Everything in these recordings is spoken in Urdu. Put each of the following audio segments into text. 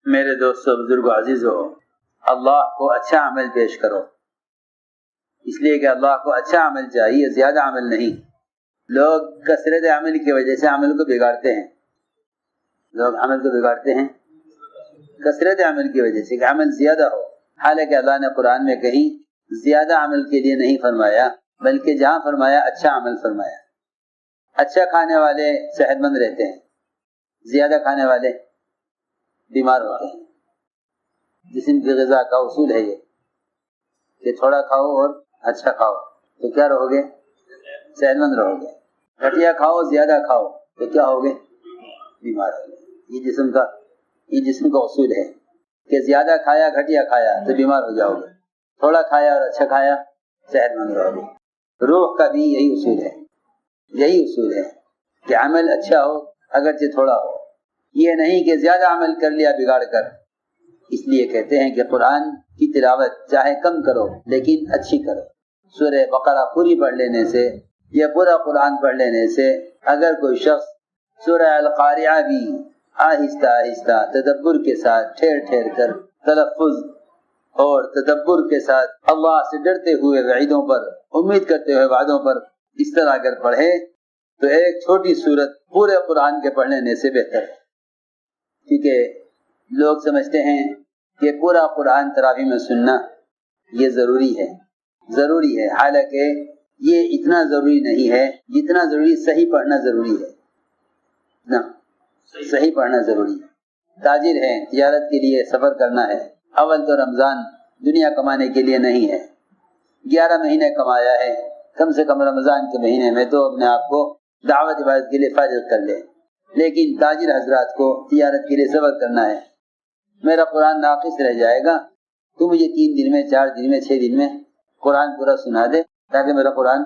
میرے دوستو بزرگو عزیزو، اللہ کو اچھا عمل پیش کرو، اس لیے کہ اللہ کو اچھا عمل چاہیے، زیادہ عمل نہیں۔ لوگ کثرت عمل کی وجہ سے عمل کو بگاڑتے ہیں، لوگ عمل کو بگاڑتے ہیں کثرت عمل کی وجہ سے کہ عمل زیادہ ہو، حالانکہ اللہ نے قرآن میں کہیں زیادہ عمل کے لیے نہیں فرمایا، بلکہ جہاں فرمایا اچھا عمل فرمایا۔ اچھا کھانے والے صحت مند رہتے ہیں، زیادہ کھانے والے بیمار ہوتے ہیں۔ جسم کی غذا کا اصول ہے یہ کہ تھوڑا کھاؤ اور اچھا کھاؤ تو کیا رہو گے؟ صحت مند رہو گے۔ گھٹیا کھاؤ زیادہ کھاؤ تو کیا ہوگے؟ بیمار ہوگے۔ یہ جسم کا اصول ہے کہ زیادہ کھایا گھٹیا کھایا تو بیمار ہو جاؤ گے، تھوڑا کھایا اور اچھا کھایا صحت مند رہو گے۔ روح کا بھی یہی اصول ہے، یہی اصول ہے کہ عمل اچھا ہو اگرچہ تھوڑا ہو، یہ نہیں کہ زیادہ عمل کر لیا بگاڑ کر۔ اس لیے کہتے ہیں کہ قرآن کی تلاوت چاہے کم کرو لیکن اچھی کرو۔ سورہ بقرہ پوری پڑھ لینے سے یا پورا قرآن پڑھ لینے سے اگر کوئی شخص سورہ القاریہ بھی آہستہ آہستہ تدبر کے ساتھ ٹھہر ٹھہر کر تلفظ اور تدبر کے ساتھ اللہ سے ڈرتے ہوئے وعیدوں پر، امید کرتے ہوئے وعدوں پر اس طرح اگر پڑھے تو ایک چھوٹی سورت پورے قرآن کے پڑھ لینے سے بہتر ہے۔ کیونکہ لوگ سمجھتے ہیں کہ پورا قرآن تراویح میں سننا یہ ضروری ہے، حالانکہ یہ اتنا ضروری نہیں ہے جتنا ضروری صحیح پڑھنا ضروری ہے۔ نا صحیح پڑھنا ضروری ہے۔ تاجر ہیں، تجارت کے لیے سفر کرنا ہے، اول تو رمضان دنیا کمانے کے لیے نہیں ہے، 11 مہینے کمایا ہے، کم سے کم رمضان کے مہینے میں تو اپنے آپ کو دعوت عبادت کے لیے فارغ کر لے۔ لیکن تاجر حضرات کو تجارت کے لیے سفر کرنا ہے، میرا قرآن ناقص رہ جائے گا، تو مجھے 3 دن میں 4 دن میں 6 دن میں قرآن پورا سنا دے تاکہ میرا قرآن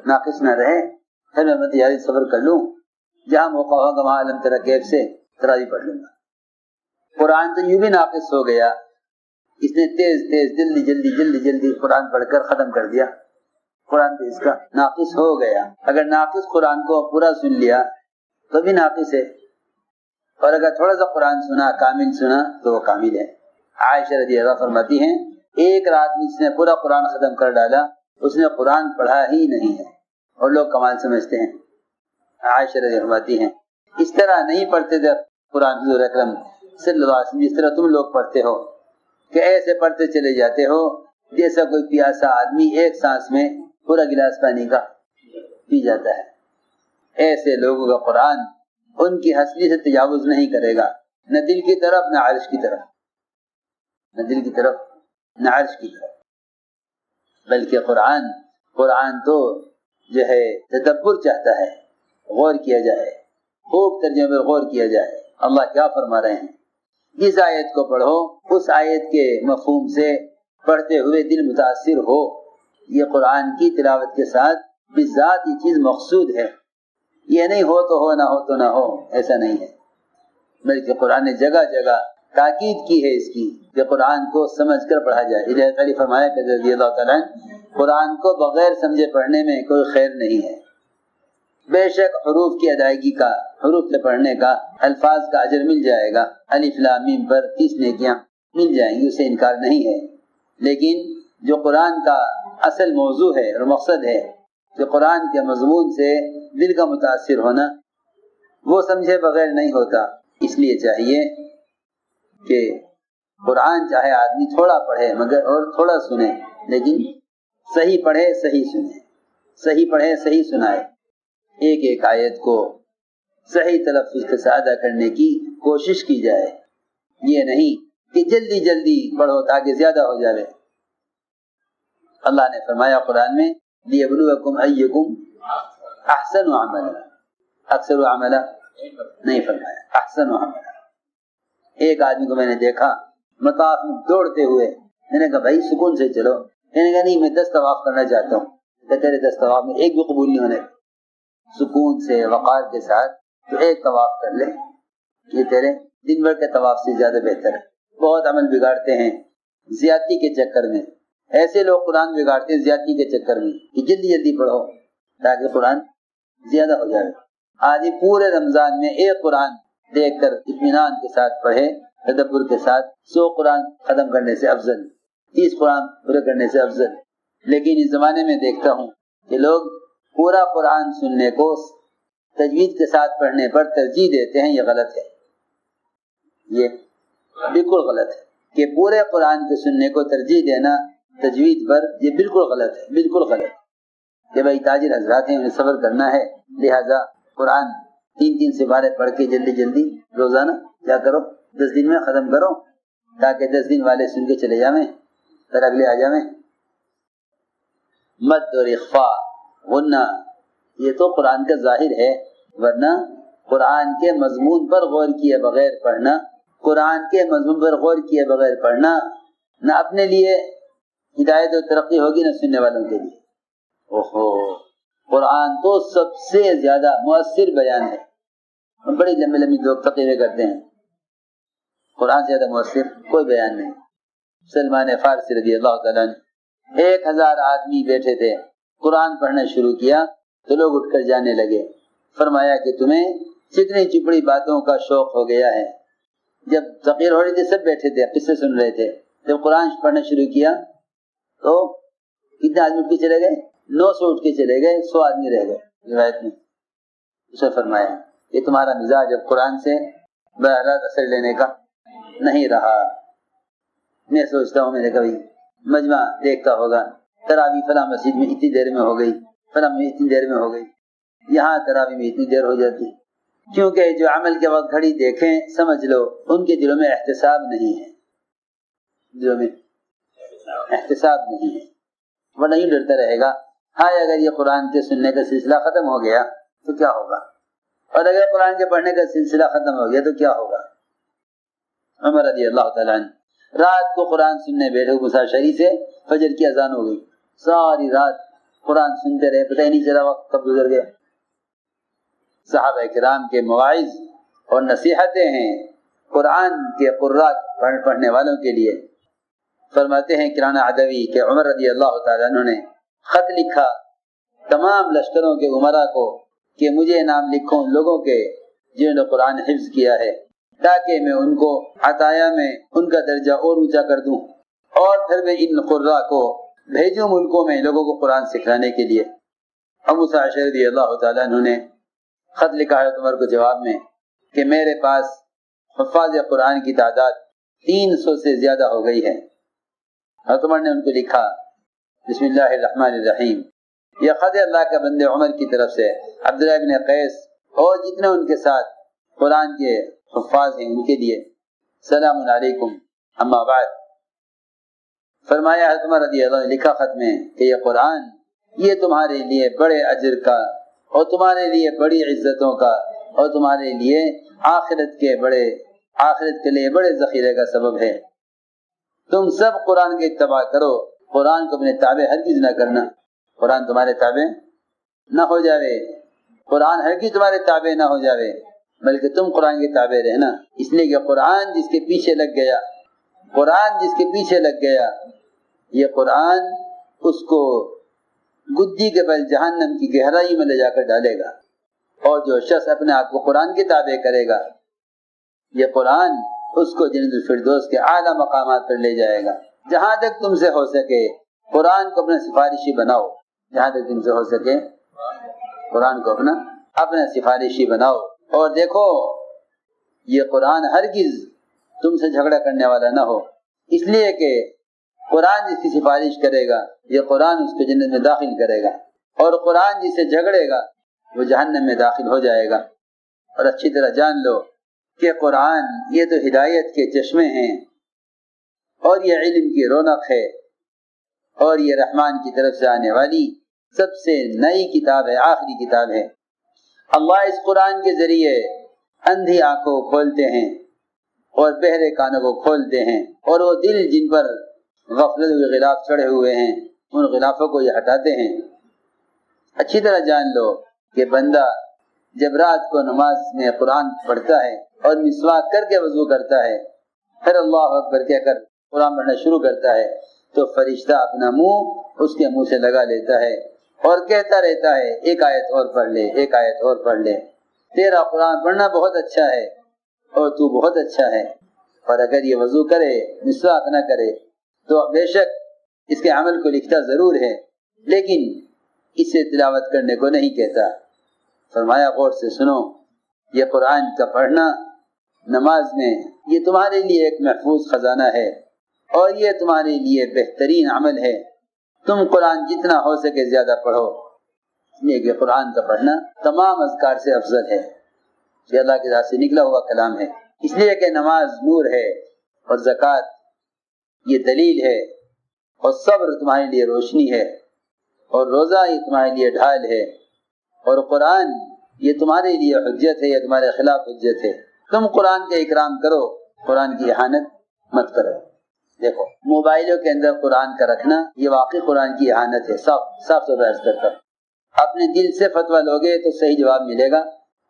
ناقص نہ رہے، پھر میں تجارت سفر کر لوں، جہاں موقع ہوگا وہاں علم ترا کیف سے تراویح پڑھ لوں گا۔ قرآن تو یوں بھی ناقص ہو گیا، اس نے تیز جلدی قرآن پڑھ کر ختم کر دیا، قرآن تو اس کا ناقص ہو گیا۔ اگر ناقص قرآن کو پورا سن لیا تو بھی ناقص ہے، اور اگر تھوڑا سا قرآن سنا کامل سنا تو وہ کامل ہے۔ عائشہ رضی اللہ فرماتی ہیں ایک رات میں جس نے پورا قرآن ختم کر ڈالا اس نے قرآن پڑھا ہی نہیں ہے، اور لوگ کمال سمجھتے ہیں۔ عائشہ رضی اللہ فرماتی ہیں اس طرح نہیں پڑھتے تھے قرآن حضور اکرم صلی اللہ علیہ وسلم جس طرح تم لوگ پڑھتے ہو، کہ ایسے پڑھتے چلے جاتے ہو جیسا کوئی پیاسا آدمی ایک سانس میں پورا گلاس پانی کا پی جاتا ہے۔ ایسے لوگوں کا قرآن ان کی ہستی سے تجاوز نہیں کرے گا، نہ دل کی طرف نہ عرش کی طرف، نہ دل کی طرف نہ عرش کی طرف، بلکہ قرآن تو جو ہے تدبر چاہتا ہے، غور کیا جائے، خوب ترجمے پر غور کیا جائے اللہ کیا فرما رہے ہیں۔ جس آیت کو پڑھو اس آیت کے مفہوم سے پڑھتے ہوئے دل متاثر ہو، یہ قرآن کی تلاوت کے ساتھ بذات یہ چیز مقصود ہے۔ یہ نہیں ہو تو ہو، نہ ہو تو نہ ہو، ایسا نہیں ہے، بلکہ قرآن نے جگہ جگہ تاکید کی ہے اس کی کہ قرآن کو سمجھ کر پڑھا جائے۔ ہدایت علی فرمایا کہ رضی اللہ تعالیٰ قرآن کو بغیر سمجھے پڑھنے میں کوئی خیر نہیں ہے۔ بے شک حروف کی ادائیگی کا، حروف سے پڑھنے کا، الفاظ کا اجر مل جائے گا، الف لام میم پر 30 نیکیاں مل جائیں گی، اسے انکار نہیں ہے۔ لیکن جو قرآن کا اصل موضوع ہے اور مقصد ہے کہ قرآن کے مضمون سے دل کا متاثر ہونا، وہ سمجھے بغیر نہیں ہوتا۔ اس لیے چاہیے کہ قرآن چاہے آدمی تھوڑا پڑھے مگر اور تھوڑا سنے، لیکن صحیح پڑھے صحیح سنے، صحیح پڑھے صحیح سنائے، ایک ایک آیت کو صحیح تلفظ کے ساتھ ادا کرنے کی کوشش کی جائے، یہ نہیں کہ جلدی پڑھو تاکہ زیادہ ہو جائے۔ اللہ نے فرمایا قرآن میں لِيَبْلُوَكُمْ أَيُّكُمْ أَحْسَنُ عَمَلًا، اکثر عملہ نہیں فرمایا، احسن عملہ۔ ایک آدمی کو میں نے دیکھا مطاف میں دوڑتے ہوئے، میں نے کہا بھائی سکون سے چلو، میں نے کہا نہیں میں 10 طواف کرنا چاہتا ہوں، کہ تیرے 10 طواف میں ایک بھی قبول نہیں ہونے، سکون سے وقار کے ساتھ تو ایک طواف کر لے، یہ تیرے دن بھر کے طواف سے زیادہ بہتر ہے۔ بہت عمل بگاڑتے ہیں زیادتی کے چکر میں، ایسے لوگ قرآن بگاڑتے ہیں زیادتی کے چکر میں کہ جلدی پڑھو تاکہ قرآن زیادہ ہو جائے۔ آدمی پورے رمضان میں ایک قرآن دیکھ کر اطمینان کے ساتھ پڑھے تدبر کے ساتھ 100 قرآن ختم کرنے سے افضل، 30 قرآن پورے کرنے سے افضل۔ لیکن اس زمانے میں دیکھتا ہوں کہ لوگ پورا قرآن سننے کو تجوید کے ساتھ پڑھنے پر ترجیح دیتے ہیں۔ یہ غلط ہے، یہ بالکل غلط ہے کہ پورے قرآن کے سننے کو ترجیح دینا تجوید پر، یہ بالکل غلط ہے، بالکل غلط ہے۔ کہ بھائی تاجر حضرات ہیں، انہیں صبر کرنا ہے، لہذا قرآن 3 سپارے پڑھ کے جلدی جلدی روزانہ کیا کرو، 10 دن میں ختم کرو، تاکہ 10 دن والے سن کے چلے جاویں، پھر اگلے آ جاویں۔ مد اور اخفاء، غنہ، یہ تو قرآن کا ظاہر ہے، ورنہ قرآن کے مضمون پر غور کیے بغیر پڑھنا، قرآن کے مضمون پر غور کیے بغیر پڑھنا، نہ اپنے لیے ہدایت و ترقی ہوگی نہ سننے والوں کے لیے۔ اوہو، قرآن تو سب سے زیادہ مؤثر بیان ہے۔ بڑی لمبی لمبی لوگ تقریریں کرتے ہیں، قرآن سے زیادہ مؤثر کوئی بیان نہیں۔ سلمان فارسی رضی اللہ تعالیٰ عنہ، 1000 آدمی بیٹھے تھے، قرآن پڑھنا شروع کیا تو لوگ اٹھ کر جانے لگے۔ فرمایا کہ تمہیں چکنی چپڑی باتوں کا شوق ہو گیا ہے۔ جب تقریر ہو رہی تھی سب بیٹھے تھے، قصے سن رہے تھے، جب قرآن پڑھنا شروع کیا تو کتنے آدمی اٹھ کے چلے گئے؟ 900 اٹھ کے چلے گئے، 100 آدمی رہ گئے روایت میں۔ اسے فرمایا یہ تمہارا مزاج اب قرآن سے بہرحال اثر لینے کا نہیں رہا۔ میں سوچتا ہوں، میں نے کبھی مجمع دیکھتا ہوگا، تراویح فلاں مسجد میں اتنی دیر میں ہو گئی، فلاں میں اتنی دیر میں ہو گئی، یہاں تراویح میں اتنی دیر ہو جاتی، کیونکہ جو عمل کے وقت گھڑی دیکھیں سمجھ لو ان کے دلوں میں احتساب نہیں ہے، دلوں میں احتساب نہیں ہے، وہ نہیں ڈرتا رہے گا ہاں اگر یہ قرآن کے سننے کا سلسلہ ختم ہو گیا تو کیا ہوگا، اور اگر قرآن کے پڑھنے کا سلسلہ ختم ہو گیا تو کیا ہوگا۔ عمر رضی اللہ تعالیٰ عنہ رات کو قرآن سننے بیٹھے، مساشری سے فجر کی اذان ہو گئی، ساری رات قرآن سنتے رہے، پتہ ہی نہیں چلا وقت کب گزر گیا۔ صحابہ کرام کے مواعظ اور نصیحتیں ہیں قرآن کے قراء پڑھنے والوں کے لیے۔ فرماتے ہیں کرانہ عدوی کہ عمر رضی اللہ تعالیٰ عنہ نے خط لکھا تمام لشکروں کے عمراء کو کہ مجھے نام لکھو ان لوگوں کے جنہوں نے قرآن حفظ کیا ہے، تاکہ میں ان کو عطایا میں ان کا درجہ اور اونچا کر دوں، اور پھر میں ان قراء کو بھیجوں ملکوں میں لوگوں کو قرآن سکھانے کے لیے۔ ابو سعید رضی اللہ تعالیٰ عنہ نے خط لکھا ہے عمر کو جواب میں کہ میرے پاس حفاظ قرآن کی تعداد 300 سے زیادہ ہو گئی ہے۔ عمر نے ان کو لکھا بسم اللہ الرحمن الرحیم، یہ خط اللہ کے بندے عمر کی طرف سے عبداللہ بن قیس اور جتنے ان کے ساتھ قرآن کے حفاظ ہیں ان کے لیے، سلام علیکم اما بعد۔ فرمایا عمر رضی اللہ نے لکھا خط میں کہ یہ قرآن یہ تمہارے لیے بڑے اجر کا اور تمہارے لیے بڑی عزتوں کا اور تمہارے لیے آخرت کے لیے بڑے ذخیرے کا سبب ہے۔ تم سب قرآن کے اتباع کرو، قرآن کو اپنے تابع ہرگز نہ کرنا، قرآن تمہارے تابع نہ ہو جاوے، قرآن ہرگز تمہارے تابع نہ ہو جاوے، بلکہ تم قرآن کے تابع رہنا، اس لیے کہ قرآن جس کے پیچھے لگ گیا، قرآن جس کے پیچھے لگ گیا، یہ قرآن اس کو گدی کے بل جہنم کی گہرائی میں لے جا کر ڈالے گا، اور جو شخص اپنے آپ کو قرآن کے تابع کرے گا یہ قرآن اس کو جنت الفردوس کے اعلیٰ مقامات پر لے جائے گا۔ جہاں تک تم سے ہو سکے قرآن کو اپنا سفارشی بناؤ، جہاں تک تم سے ہو سکے قرآن کو اپنا سفارشی بناؤ، اور دیکھو یہ قرآن ہرگز تم سے جھگڑا کرنے والا نہ ہو، اس لیے کہ قرآن جس کی سفارش کرے گا یہ قرآن اس کو جنت میں داخل کرے گا، اور قرآن جسے جھگڑے گا وہ جہنم میں داخل ہو جائے گا۔ اور اچھی طرح جان لو کہ قرآن یہ تو ہدایت کے چشمے ہیں، اور یہ علم کی رونق ہے، اور یہ رحمان کی طرف سے آنے والی سب سے نئی کتاب ہے، آخری کتاب ہے۔ اللہ اس قرآن کے ذریعے اندھی آنکھوں کو کھولتے ہیں اور بہرے کانوں کو کھولتے ہیں، اور وہ دل جن پر غفلت کے غلاف چڑھے ہوئے ہیں ان غلافوں کو یہ ہٹاتے ہیں۔ اچھی طرح جان لو کہ بندہ جب رات کو نماز میں قرآن پڑھتا ہے اور مسواک کر کے وضو کرتا ہے، پھر اللہ اکبر کہہ کر قرآن پڑھنا شروع کرتا ہے، تو فرشتہ اپنا منہ اس کے منہ سے لگا لیتا ہے اور کہتا رہتا ہے ایک آیت اور پڑھ لے، ایک آیت اور پڑھ لے، تیرا قرآن پڑھنا بہت اچھا ہے اور تو بہت اچھا ہے۔ اور اگر یہ وضو کرے مسواک نہ کرے تو بے شک اس کے عمل کو لکھتا ضرور ہے لیکن اسے تلاوت کرنے کو نہیں کہتا۔ فرمایا غور سے سنو، یہ قرآن کا پڑھنا نماز میں یہ تمہارے لیے ایک محفوظ خزانہ ہے اور یہ تمہارے لیے بہترین عمل ہے۔ تم قرآن جتنا ہو سکے زیادہ پڑھو، یہ کہ قرآن کا پڑھنا تمام اذکار سے افضل ہے، یہ اللہ کے ذات سے نکلا ہوا کلام ہے، اس لیے کہ نماز نور ہے اور زکوٰۃ یہ دلیل ہے اور صبر تمہارے لیے روشنی ہے اور روزہ یہ تمہارے لیے ڈھال ہے اور قرآن یہ تمہارے لیے حجت ہے یا تمہارے خلاف حجت ہے۔ تم قرآن کا اکرام کرو، قرآن کی اہانت مت کرو۔ دیکھو موبائلوں کے اندر قرآن کا رکھنا یہ واقعی قرآن کی اہانت ہے، صاف ستھرا عرض کرتا ہوں۔ اپنے دل سے فتویٰ لوگے تو صحیح جواب ملے گا،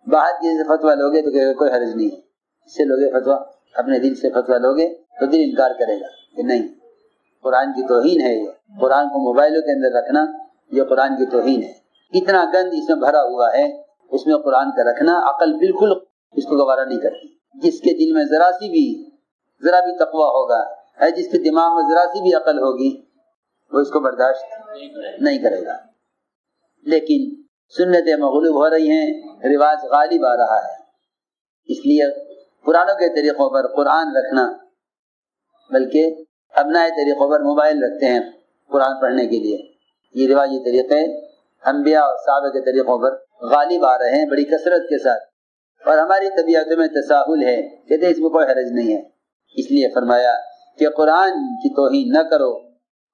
باہر کی سے فتویٰ لوگے تو کوئی حرج نہیں ہے، اس سے لوگے فتویٰ، اپنے دل سے فتویٰ لوگے تو دل انکار کرے گا کہ نہیں، قرآن کی توہین ہے، یہ قرآن کو موبائلوں کے اندر رکھنا یہ قرآن کی توہین ہے۔ اتنا گند اس میں بھرا ہوا ہے، اس میں قرآن کا رکھنا عقل بالکل اس کو گوارا نہیں کرتی۔ جس کے دل میں ذرا بھی تقویٰ ہوگا، جس کے دماغ میں ذرا سی بھی عقل ہوگی وہ اس کو برداشت نہیں کرے گا۔ لیکن سنتیں مغلوب ہو رہی ہیں، رواج غالب آ رہا ہے، اس لیے پرانوں کے طریقوں پر قرآن رکھنا بلکہ اب نئے طریقوں پر موبائل رکھتے ہیں قرآن پڑھنے کے لیے، یہ روایتی طریقے انبیاء اور صحابہ کے طریقوں پر غالب آ رہے ہیں بڑی کثرت کے ساتھ، اور ہماری طبیعتوں میں تساہل ہے، کہتے ہیں اس میں کوئی حرج نہیں ہے۔ اس لیے فرمایا کہ قرآن کی توہین نہ کرو،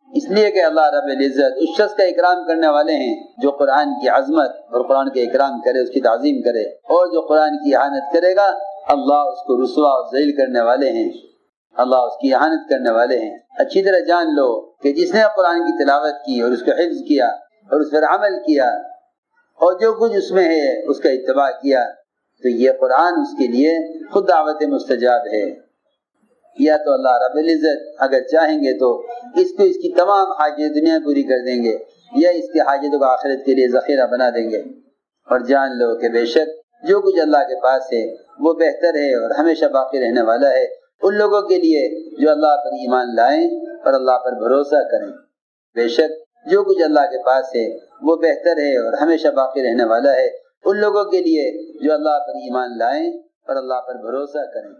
اس لیے کہ اللہ رب العزت اس شخص کا اکرام کرنے والے ہیں جو قرآن کی عظمت اور قرآن کے اکرام کرے، اس کی تعظیم کرے، اور جو قرآن کی اہانت کرے گا اللہ اس کو رسوا اور ذلیل کرنے والے ہیں، اللہ اس کی اہانت کرنے والے ہیں۔ اچھی طرح جان لو کہ جس نے قرآن کی تلاوت کی اور اس کو حفظ کیا اور اس پر عمل کیا اور جو کچھ اس میں ہے اس کا اتباع کیا تو یہ قرآن اس کے لیے خود دعوت مستجاب ہے۔ یا تو اللہ رب العزت اگر چاہیں گے تو اس کو اس کی تمام حاجت دنیا پوری کر دیں گے، یا اس کی حاجتوں کو آخرت کے لیے ذخیرہ بنا دیں گے۔ اور جان لو کہ بے شک جو کچھ اللہ کے پاس ہے وہ بہتر ہے اور ہمیشہ باقی رہنے والا ہے ان لوگوں کے لیے جو اللہ پر ایمان لائیں اور اللہ پر بھروسہ کریں۔ بے شک جو کچھ اللہ کے پاس ہے وہ بہتر ہے اور ہمیشہ باقی رہنے والا ہے ان لوگوں کے لیے جو اللہ پر ایمان لائیں اور اللہ پر بھروسہ کریں۔